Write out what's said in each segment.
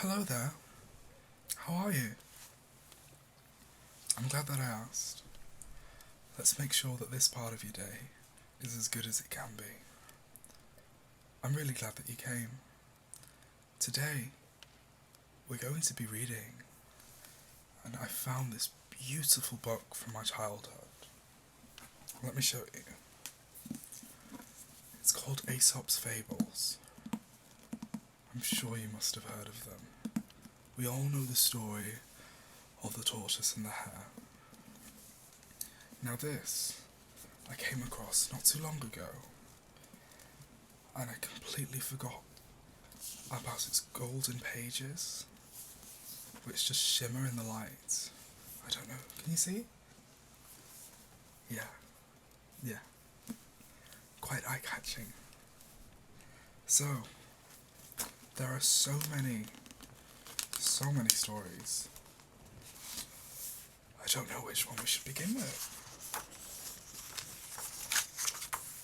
Hello there. How are you? I'm glad that I asked. Let's make sure that this part of your day is as good as it can be. I'm really glad that you came. Today, we're going to be reading, and I found this beautiful book from my childhood. Let me show you. It's called Aesop's Fables. I'm sure you must have heard of them. We all know the story of the tortoise and the hare. Now this, I came across not too long ago, and I completely forgot about its golden pages, which just shimmer in the light. I don't know, can you see? Yeah, yeah, quite eye-catching. So, there are so many stories. I don't know which one we should begin with.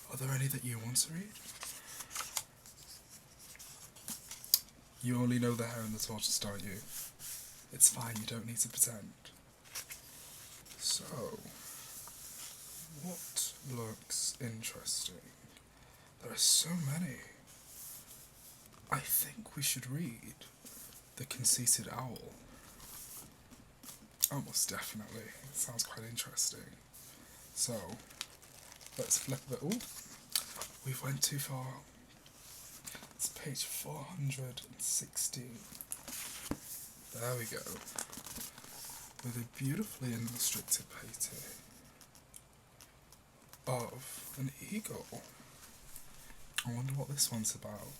Are there any that you want to read? You only know the hare and the tortoise, don't you? It's fine, you don't need to pretend. So, what looks interesting? There are so many. I think we should read The Conceited Owl. Oh, most definitely. It sounds quite interesting. So, let's flip it. Ooh, we've went too far. It's page 416. There we go. With a beautifully illustrated painting of an eagle. I wonder what this one's about.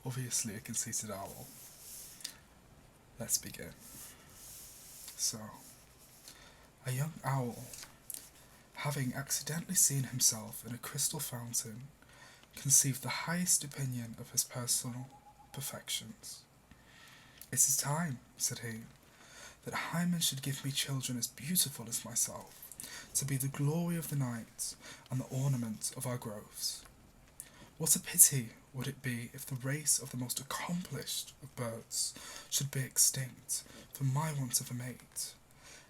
Obviously a conceited owl. Let's begin. So, a young owl, having accidentally seen himself in a crystal fountain, conceived the highest opinion of his personal perfections. "It is time," said he, "that Hymen should give me children as beautiful as myself, to be the glory of the night and the ornament of our groves. What a pity would it be if the race of the most accomplished of birds should be extinct for my want of a mate.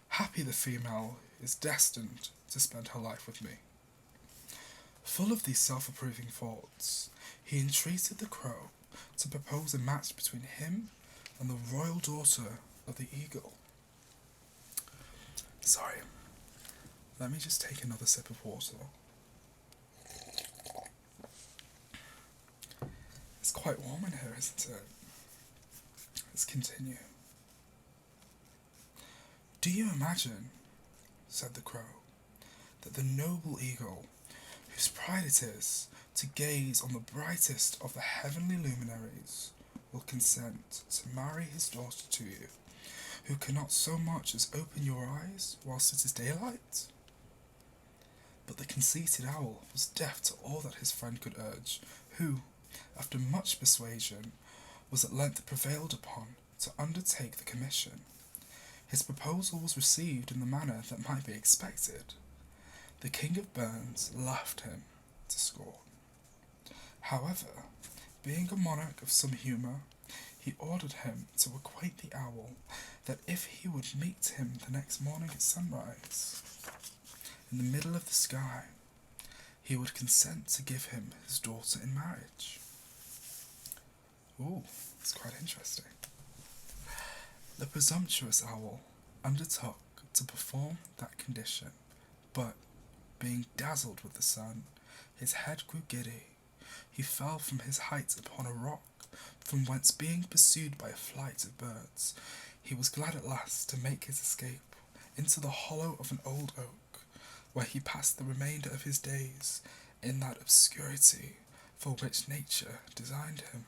Happy the female is destined to spend her life with me." Full of these self-approving thoughts, he entreated the crow to propose a match between him and the royal daughter of the eagle. Sorry, let me just take another sip of water. It's quite warm in here, isn't it? Let's continue. "Do you imagine," said the crow, "that the noble eagle, whose pride it is to gaze on the brightest of the heavenly luminaries, will consent to marry his daughter to you, who cannot so much as open your eyes whilst it is daylight?" But the conceited owl was deaf to all that his friend could urge, who, after much persuasion, was at length prevailed upon to undertake the commission. His proposal was received in the manner that might be expected. The King of Burns laughed him to scorn. However, being a monarch of some humour, he ordered him to acquaint the owl that if he would meet him the next morning at sunrise, in the middle of the sky, he would consent to give him his daughter in marriage. Ooh, it's quite interesting. The presumptuous owl undertook to perform that condition, but, being dazzled with the sun, his head grew giddy. He fell from his height upon a rock, from whence, being pursued by a flight of birds, he was glad at last to make his escape into the hollow of an old oak, where he passed the remainder of his days in that obscurity for which nature designed him.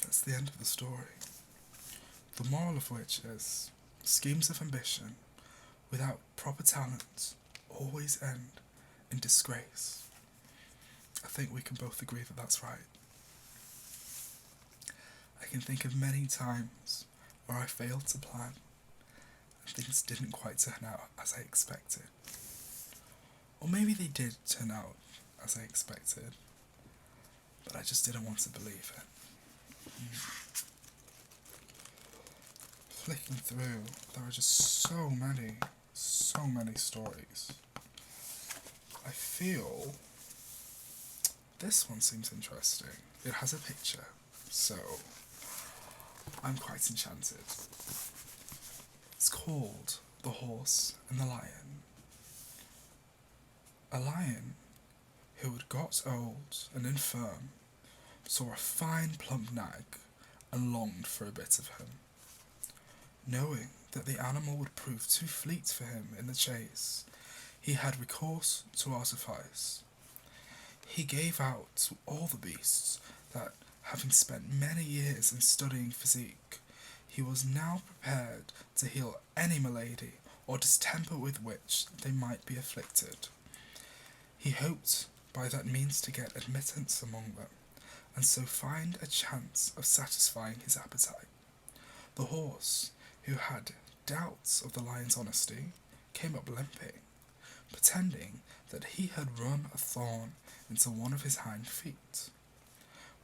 That's the end of the story. The moral of which is, schemes of ambition without proper talent always end in disgrace. I think we can both agree that that's right. I can think of many times where I failed to plan and things didn't quite turn out as I expected. Or maybe they did turn out as I expected, but I just didn't want to believe it. Flicking through, there are just so many stories. I feel this one seems interesting. It has a picture, so I'm quite enchanted. It's called The Horse and the Lion. A lion who had got old and infirm saw a fine plump nag and longed for a bit of him. Knowing that the animal would prove too fleet for him in the chase, he had recourse to artifice. He gave out to all the beasts that, having spent many years in studying physique, he was now prepared to heal any malady or distemper with which they might be afflicted. He hoped by that means to get admittance among them, and so find a chance of satisfying his appetite. The horse, who had doubts of the lion's honesty, came up limping, pretending that he had run a thorn into one of his hind feet,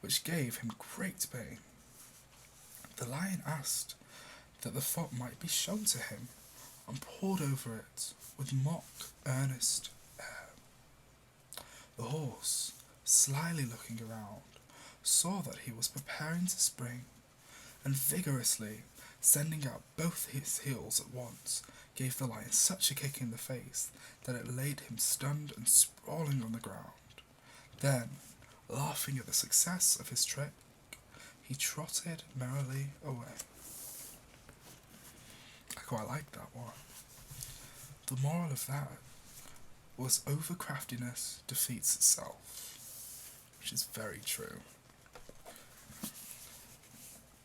which gave him great pain. The lion asked that the fault might be shown to him, and pored over it with mock earnest air. The horse, slyly looking around, saw that he was preparing to spring, and vigorously sending out both his heels at once, gave the lion such a kick in the face that it laid him stunned and sprawling on the ground. Then, laughing at the success of his trick, he trotted merrily away. I quite like that one. The moral of that was overcraftiness defeats itself, which is very true.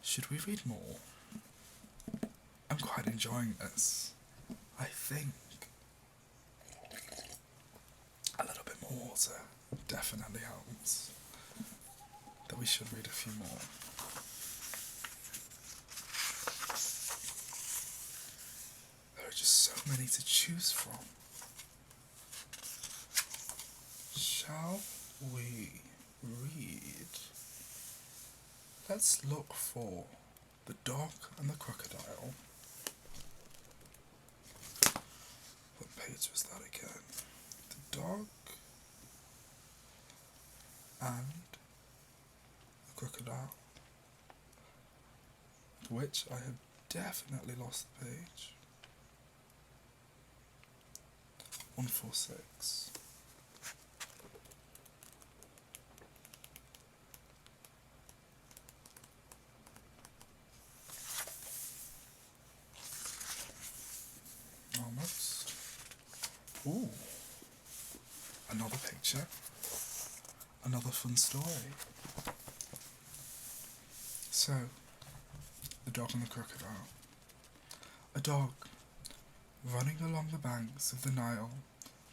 Should we read more? I'm quite enjoying this. I think a little bit more water definitely helps. That we should read a few more. There are just so many to choose from. Shall we read? Let's look for The Dog and the Crocodile. What page was that again? The Dog and the Crocodile. Which I have definitely lost the page. 146. Almost. Ooh. Another picture. Another fun story. So, The Dog and the Crocodile. A dog, running along the banks of the Nile,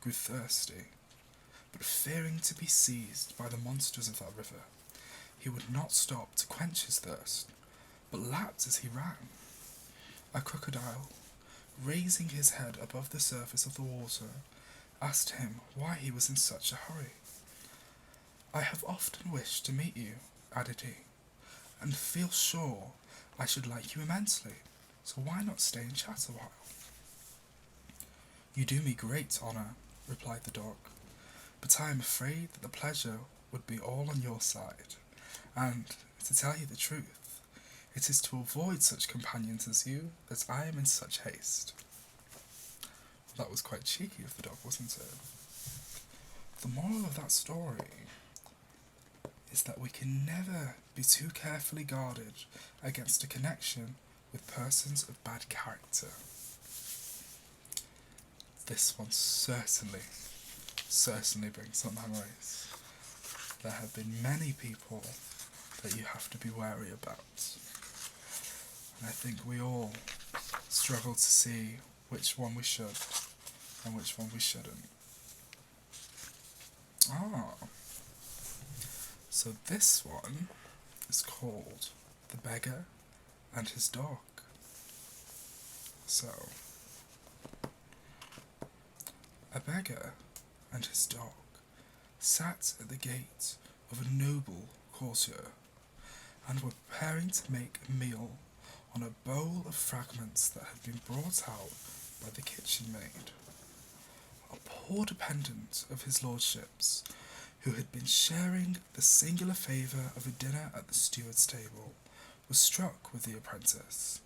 grew thirsty, but fearing to be seized by the monsters of that river, he would not stop to quench his thirst, but lapped as he ran. A crocodile, raising his head above the surface of the water, asked him why he was in such a hurry. "I have often wished to meet you," added he, "and feel sure I should like you immensely, so why not stay and chat a while?" "You do me great honour," replied the dog, "but I am afraid that the pleasure would be all on your side, and, to tell you the truth, it is to avoid such companions as you that I am in such haste." That was quite cheeky of the dog, wasn't it? The moral of that story is that we can never be too carefully guarded against a connection with persons of bad character. This one certainly brings up memories. There have been many people that you have to be wary about. And I think we all struggle to see which one we should and which one we shouldn't. So this one is called The Beggar and His Dog. So, a beggar and his dog sat at the gate of a noble courtier and were preparing to make a meal on a bowl of fragments that had been brought out by the kitchen maid. A poor dependent of his lordship's, who had been sharing the singular favour of a dinner at the steward's table, was struck with the appearance,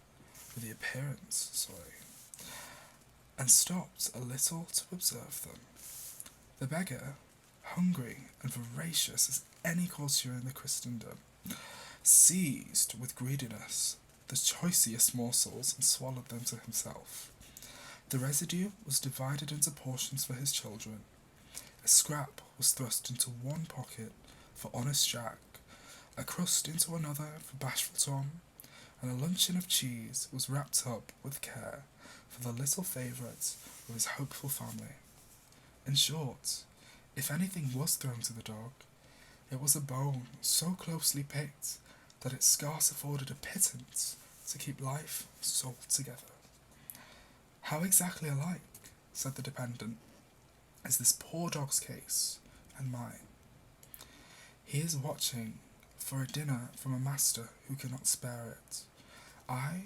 and stopped a little to observe them. The beggar, hungry and voracious as any courtier in the Christendom, seized with greediness the choicest morsels and swallowed them to himself. The residue was divided into portions for his children. A scrap was thrust into one pocket for honest Jack, a crust into another for bashful Tom, and a luncheon of cheese was wrapped up with care for the little favourite of his hopeful family. In short, if anything was thrown to the dog, it was a bone so closely picked that it scarce afforded a pittance to keep life and soul together. How exactly alike, said the dependent, is this poor dog's case and mine. He is watching for a dinner from a master who cannot spare it. I,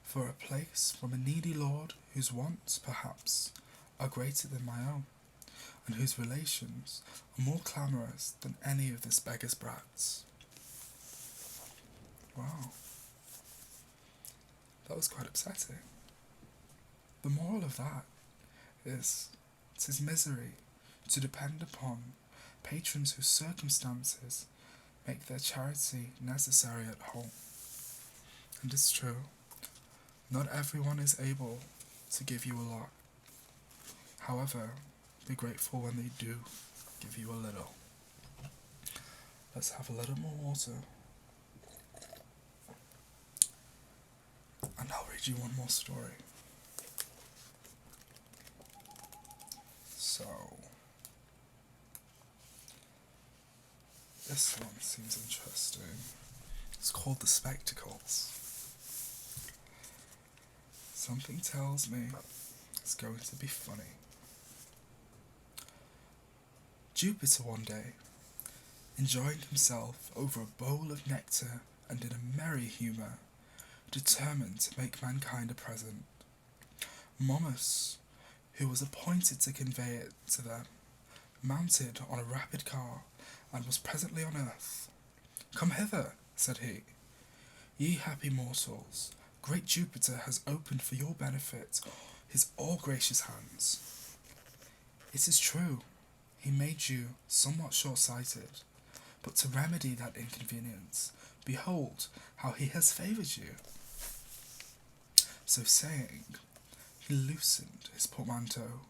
for a place from a needy lord whose wants, perhaps, are greater than my own, and whose relations are more clamorous than any of this beggar's brats. Wow. That was quite upsetting. The moral of that is, 'tis misery to depend upon patrons whose circumstances make their charity necessary at home. And it's true, not everyone is able to give you a lot. However, be grateful when they do give you a little. Let's have a little more water. And I'll read you one more story. So, this one seems interesting. It's called The Spectacles. Something tells me it's going to be funny. Jupiter one day, enjoying himself over a bowl of nectar and in a merry humour, determined to make mankind a present. Momus, who was appointed to convey it to them, mounted on a rapid car, and was presently on earth. "Come hither," said he. "Ye happy mortals, great Jupiter has opened for your benefit his all-gracious hands. It is true, he made you somewhat short-sighted, but to remedy that inconvenience, behold how he has favoured you." So saying, he loosened his portmanteau,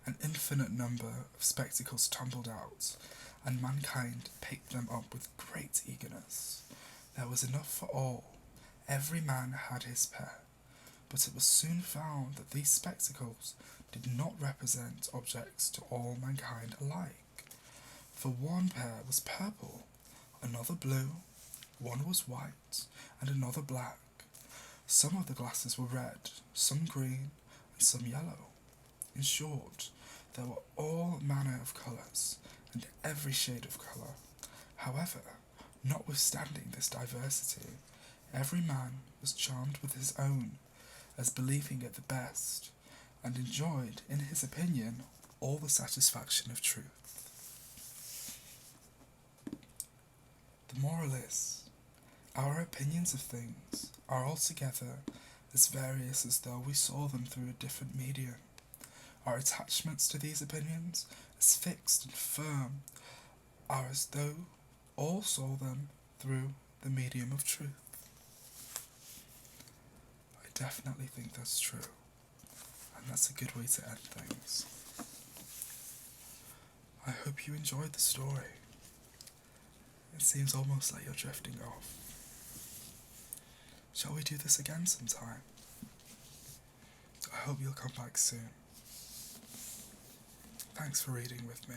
an infinite number of spectacles tumbled out, and mankind picked them up with great eagerness. There was enough for all, every man had his pair, but it was soon found that these spectacles did not represent objects to all mankind alike, for one pair was purple, another blue, one was white, and another black. Some of the glasses were red, some green, and some yellow. In short, there were all manner of colours, and every shade of colour. However, notwithstanding this diversity, every man was charmed with his own, as believing it the best, and enjoyed, in his opinion, all the satisfaction of truth. The moral is, our opinions of things are altogether as various as though we saw them through a different medium. Our attachments to these opinions, as fixed and firm, are as though all saw them through the medium of truth. I definitely think that's true, and that's a good way to end things. I hope you enjoyed the story. It seems almost like you're drifting off. Shall we do this again sometime? I hope you'll come back soon. Thanks for reading with me.